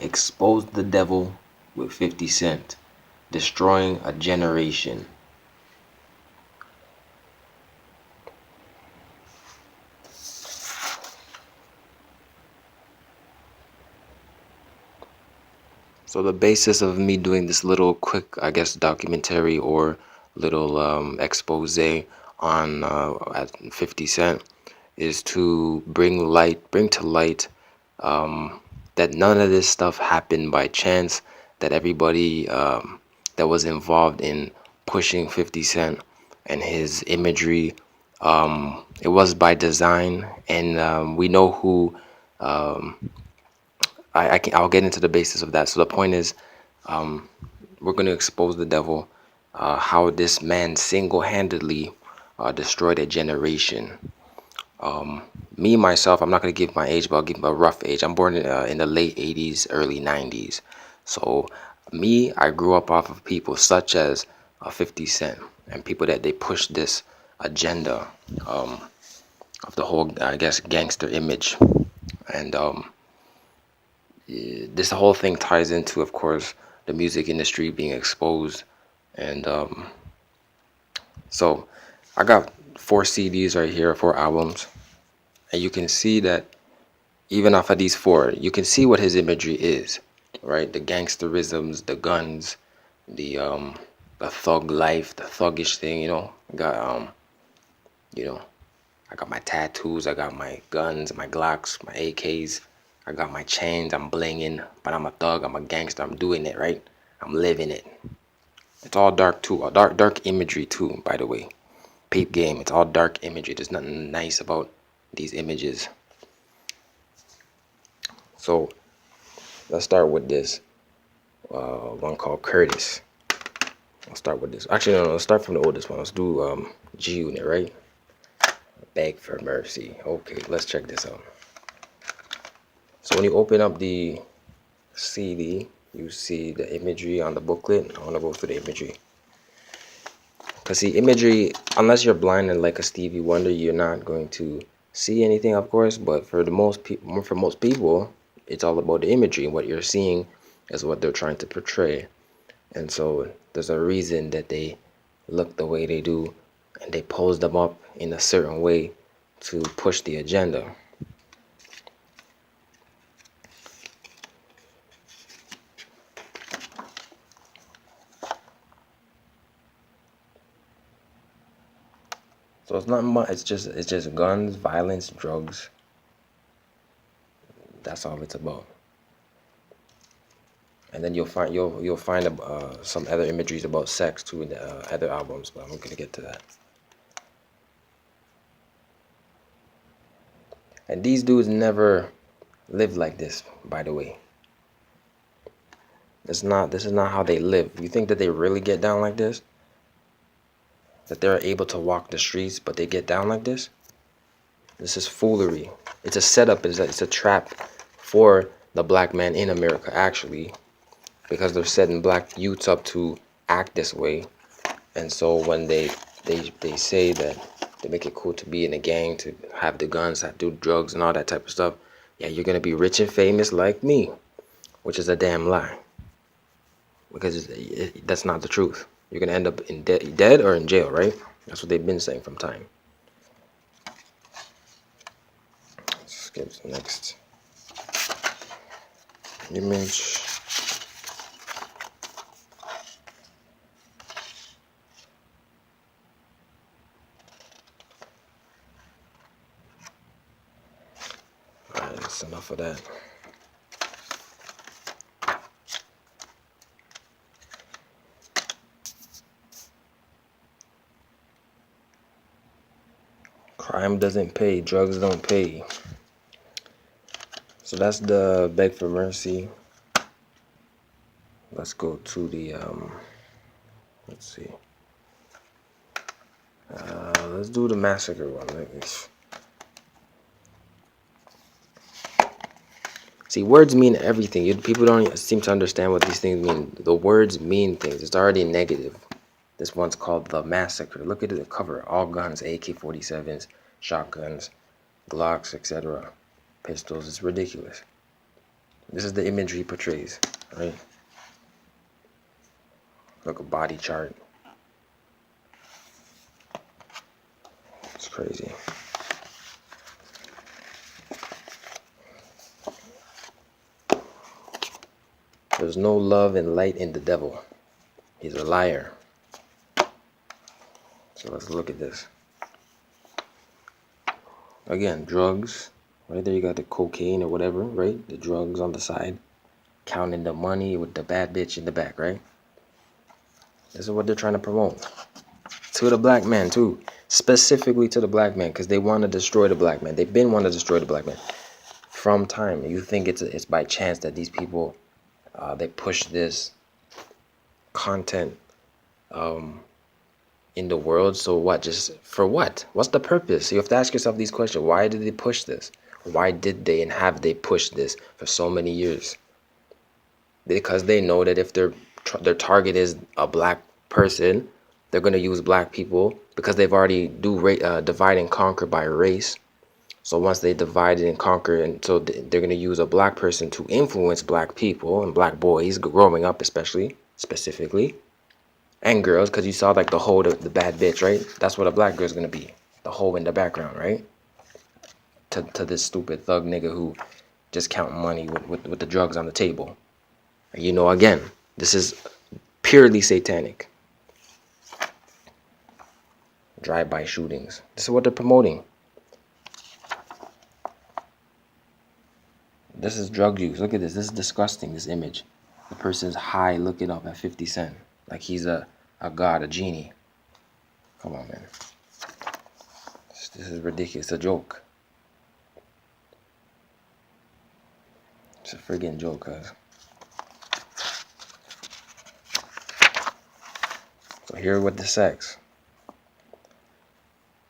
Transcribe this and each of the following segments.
Exposed the devil with 50 Cent, destroying a generation. So the basis of me doing this little quick, I guess, documentary or little expose on at 50 Cent is to bring to light that none of this stuff happened by chance, that everybody that was involved in pushing 50 Cent and his imagery, it was by design, and we know who. I'll get into the basis of that. So the point is, we're going to expose the devil, how this man single-handedly destroyed a generation. Me myself, I'm not going to give my age, but I'll give a rough age. I'm born in the late 80s, early 90s. So me, I grew up off of people such as 50 Cent and people that they pushed this agenda of the whole, I guess, gangster image. And this whole thing ties into, of course, the music industry being exposed. And so I got 4 CDs right here, 4 albums. And you can see that even off of these 4, you can see what his imagery is, right? The gangsterisms, the guns, the thug life, the thuggish thing, you know, I got my tattoos, I got my guns, my Glocks, my AKs, I got my chains, I'm blinging, but I'm a thug, I'm a gangster, I'm doing it, right? I'm living it. It's all dark too, dark imagery too, by the way. Peep game, it's all dark imagery. There's nothing nice about these images. So let's start with this one called Curtis. I'll start with this. Actually, no, let's start from the oldest one. Let's do G Unit, right? Beg for Mercy. Okay, let's check this out. So when you open up the CD, you see the imagery on the booklet. I want to go through the imagery. Because see, imagery, unless you're blind and like a Stevie Wonder, you're not going to see anything, of course. But for most people, it's all about the imagery. What you're seeing is what they're trying to portray. And so there's a reason that they look the way they do, and they pose them up in a certain way to push the agenda. So it's not much. It's just guns, violence, drugs. That's all it's about. And then you'll find some other imageries about sex too in the other albums, but I'm gonna get to that. And these dudes never lived like this, by the way. This is not how they live. You think that they really get down like this? That they're able to walk the streets, but they get down like this? This is foolery. It's a setup. It's a trap for the black man in America, actually, because they're setting black youths up to act this way. And so when they say that they make it cool to be in a gang, to have the guns, to do drugs and all that type of stuff, yeah, you're gonna be rich and famous like me, which is a damn lie, because that's not the truth. You're gonna end up in dead or in jail, right? That's what they've been saying from time. Let's skip to the next image. Alright, that's enough of that. Crime doesn't pay, drugs don't pay. So that's the Beg for Mercy. Let's go to the let's see. Let's do the Massacre one. See, words mean everything. People don't seem to understand what these things mean. The words mean things. It's already negative. This one's called The Massacre. Look at the cover. All guns, AK-47s, shotguns, Glocks, etc. Pistols. It's ridiculous. This is the imagery he portrays, right? Look, a body chart. It's crazy. There's no love and light in the devil. He's a liar. So let's look at this. Again, drugs. Right there you got the cocaine or whatever, right? The drugs on the side. Counting the money with the bad bitch in the back, right? This is what they're trying to promote. To the black man, too. Specifically to the black man, because they want to destroy the black man. They've been wanting to destroy the black man from time. You think it's by chance that these people, they push this content in the world? So what? Just for what? What's the purpose? You have to ask yourself these questions. Why did they push this? Why did they and have they pushed this for so many years? Because they know that if their target is a black person, they're going to use black people because they've already divide and conquer by race. So once they divide and conquer, and so they're going to use a black person to influence black people and black boys growing up, especially, specifically, and girls, because you saw like the hoe, the bad bitch, right? That's what a black girl's going to be, the hoe in the background, right? To this stupid thug nigga who just counting money with the drugs on the table. You know, again, this is purely satanic. Drive-by shootings. This is what they're promoting. This is drug use. Look at this. This is disgusting, this image. The person's high looking up at 50 Cent. Like he's a god, a genie. Come on, man. This is ridiculous. It's a joke. It's a friggin' joke, guys. So here with the sex.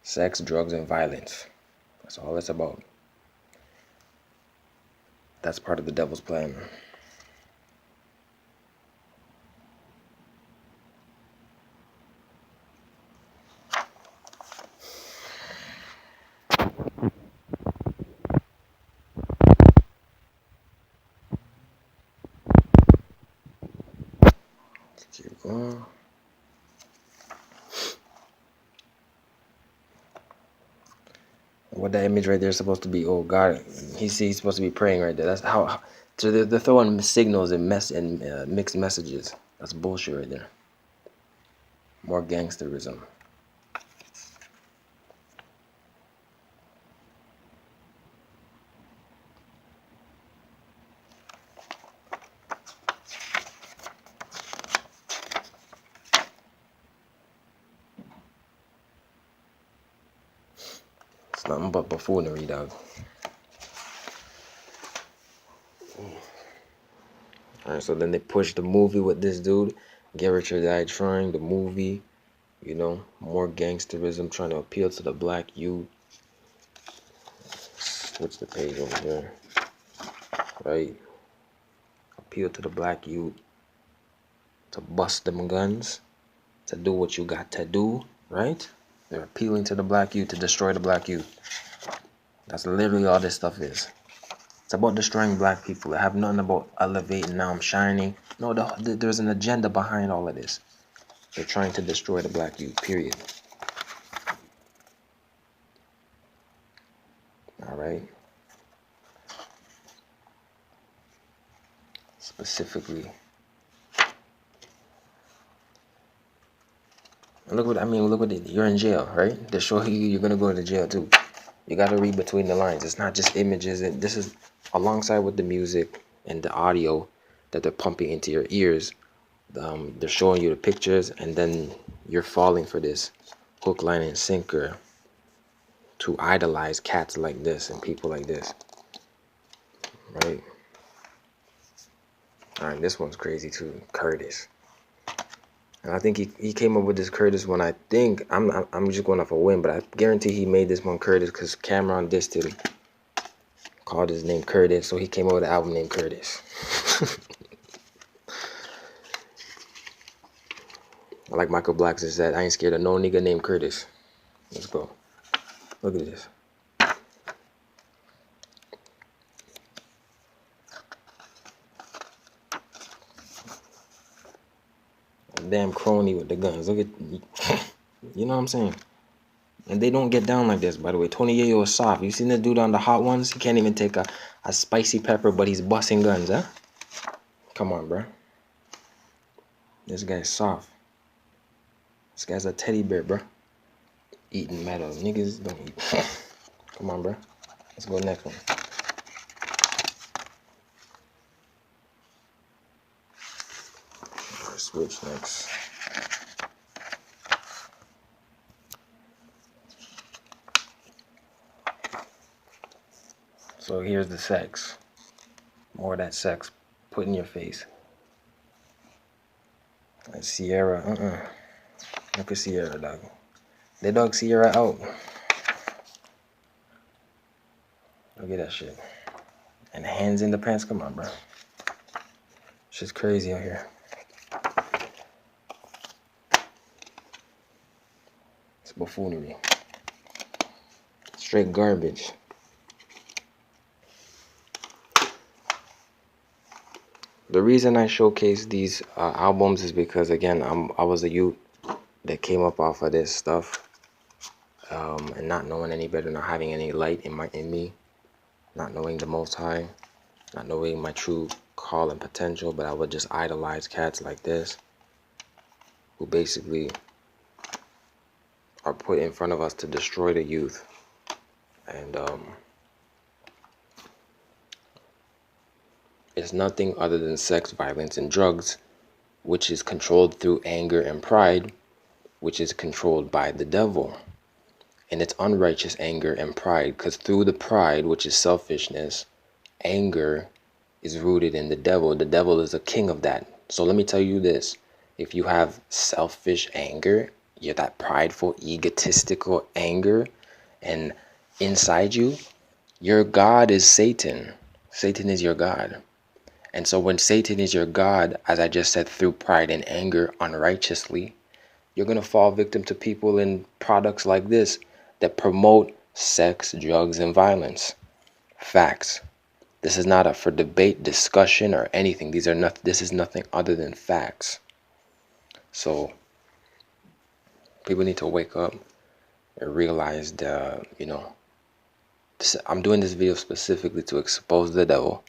Sex, drugs, and violence. That's all it's about. That's part of the devil's plan. Keep going. What that image right there is supposed to be, oh God, he's supposed to be praying right there. That's how. So they're throwing signals and mixed messages. That's bullshit right there. More gangsterism. It's nothing but buffoonery, dog. Alright, so then they pushed the movie with this dude, Get Rich or Die Trying, the movie, you know, more gangsterism, trying to appeal to the black youth. Switch the page over here, right? Appeal to the black youth, to bust them guns, to do what you got to do, right? They're appealing to the black youth to destroy the black youth. That's literally all this stuff is. It's about destroying black people. I have nothing about elevating, now I'm shining. No, there's an agenda behind all of this. They're trying to destroy the black youth, period. All right. Specifically. And look what you're in jail, right? They show you you're going to go to jail too. You got to read between the lines. It's not just images. And this is alongside with the music and the audio that they're pumping into your ears. They're showing you the pictures, and then you're falling for this hook, line, and sinker to idolize cats like this and people like this, right? All right, this one's crazy too, Curtis. And I think he came up with this Curtis one. I think I'm just going off a whim, but I guarantee he made this one Curtis because Cameron dissed him, called his name Curtis, so he came up with an album named Curtis. Like Michael Blackson said, I ain't scared of no nigga named Curtis. Let's go. Look at this. Damn crony with the guns. Look at, you know what I'm saying? And they don't get down like this, by the way. Tony Yayo is soft. You seen the dude on the hot ones? He can't even take a spicy pepper, but he's busting guns, huh? Come on, bro. This guy's soft. This guy's a teddy bear, bro. Eating metal. Niggas don't eat. Come on, bro. Let's go next one. Switch next. So here's the sex. More of that sex put in your face. Like Sierra, Look at Sierra, dog. They dog Sierra out. Look at that shit. And hands in the pants. Come on, bro. Shit's crazy out here. It's buffoonery. Straight garbage. The reason I showcase these albums is because, again, I was a youth that came up off of this stuff, and not knowing any better, not having any light in me, not knowing the Most High, not knowing my true call and potential, but I would just idolize cats like this, who basically are put in front of us to destroy the youth. And it's nothing other than sex, violence, and drugs, which is controlled through anger and pride, which is controlled by the devil. And it's unrighteous anger and pride, because through the pride, which is selfishness, anger is rooted in the devil. The devil is a king of that. So let me tell you this. If you have selfish anger, you're that prideful, egotistical anger, and inside you, your God is Satan. Satan is your God. And so when Satan is your God, as I just said, through pride and anger unrighteously, you're going to fall victim to people and products like this that promote sex, drugs, and violence. Facts. This is not for debate, discussion, or anything. This is nothing other than facts. So people need to wake up and realize that, I'm doing this video specifically to expose the devil,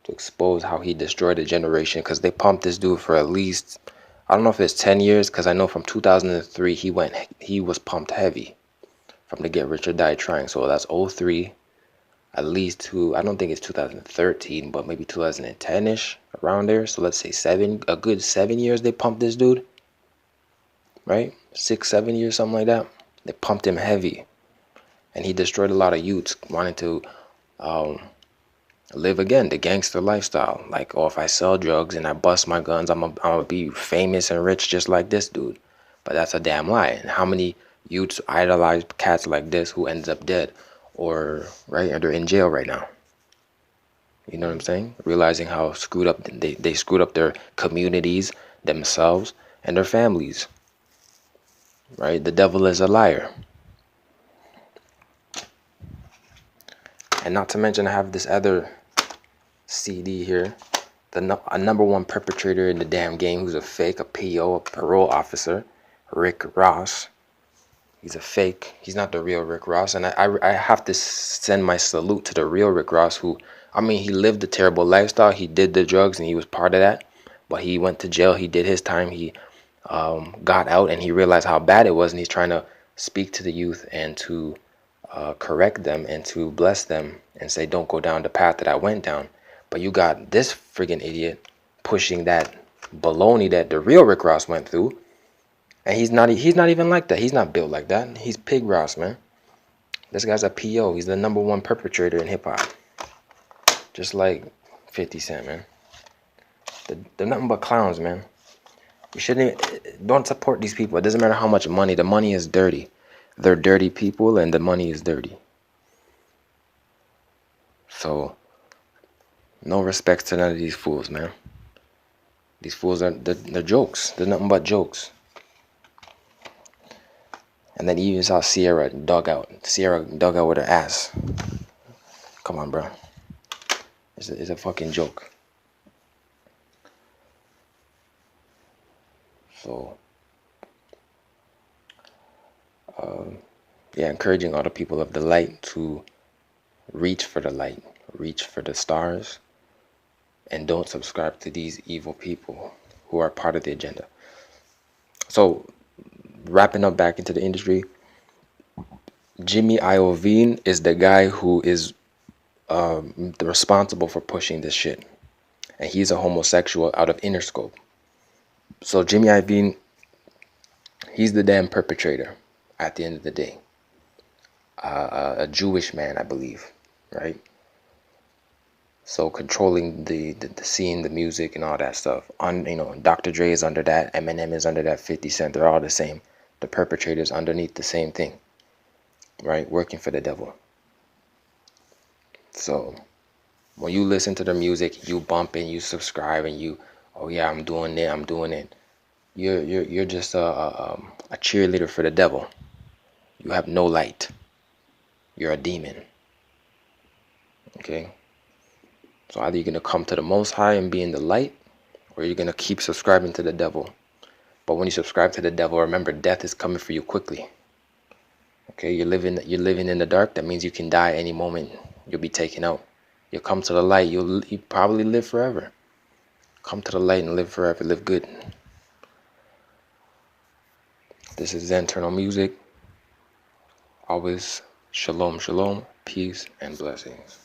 to expose how he destroyed a generation, because they pumped this dude for at least, I don't know if it's 10 years, because I know from 2003 he was pumped heavy from the Get Rich or Die Trying. So that's 03 at least to, I don't think it's 2013, but maybe 2010ish, around there. So let's say a good 7 years they pumped this dude, right? 6-7 years, something like that. They pumped him heavy, and he destroyed a lot of youths wanting to live again the gangster lifestyle. Like, oh, if I sell drugs and I bust my guns, I'm gonna be famous and rich just like this dude. But that's a damn lie. And how many youths idolize cats like this who ends up dead, or they're in jail right now? You know what I'm saying? Realizing how screwed up they screwed up their communities, themselves, and their families. Right? The devil is a liar. And not to mention, I have this other CD here, a number one perpetrator in the damn game, who's a fake, a PO, a parole officer, Rick Ross. He's a fake. He's not the real Rick Ross. And I have to send my salute to the real Rick Ross, who, he lived a terrible lifestyle. He did the drugs and he was part of that. But he went to jail. He did his time. He got out and he realized how bad it was. And he's trying to speak to the youth and to correct them and to bless them and say, don't go down the path that I went down. But you got this friggin' idiot pushing that baloney that the real Rick Ross went through. And he's not even like that. He's not built like that. He's Pig Ross, man. This guy's a PO. He's the number one perpetrator in hip-hop. Just like 50 Cent, man. They're nothing but clowns, man. You don't support these people. It doesn't matter how much money. The money is dirty. They're dirty people and the money is dirty. So, no respect to none of these fools, man. These fools they're jokes. They're nothing but jokes. And then you even saw Sierra dug out with her ass. Come on, bro. It's a fucking joke. So yeah, encouraging all the people of the light to reach for the light, reach for the stars, and don't subscribe to these evil people who are part of the agenda. So wrapping up back into the industry, Jimmy Iovine is the guy who is responsible for pushing this shit, and he's a homosexual out of Interscope. So Jimmy Iovine, he's the damn perpetrator at the end of the day. A Jewish man, I believe, right? So controlling the scene, the music, and all that stuff. Dr. Dre is under that. Eminem is under that. 50 Cent, they're all the same. The perpetrators underneath the same thing, right? Working for the devil. So when you listen to the music, you bump and you subscribe and you, oh yeah, I'm doing it, I'm doing it. You're just a cheerleader for the devil. You have no light. You're a demon. Okay. So either you're gonna come to the Most High and be in the light, or you're gonna keep subscribing to the devil. But when you subscribe to the devil, remember death is coming for you quickly. Okay, you're living in the dark. That means you can die any moment. You'll be taken out. You'll come to the light. You probably live forever. Come to the light and live forever. Live good. This is Zenterno Music. Always shalom, shalom, peace, and blessings.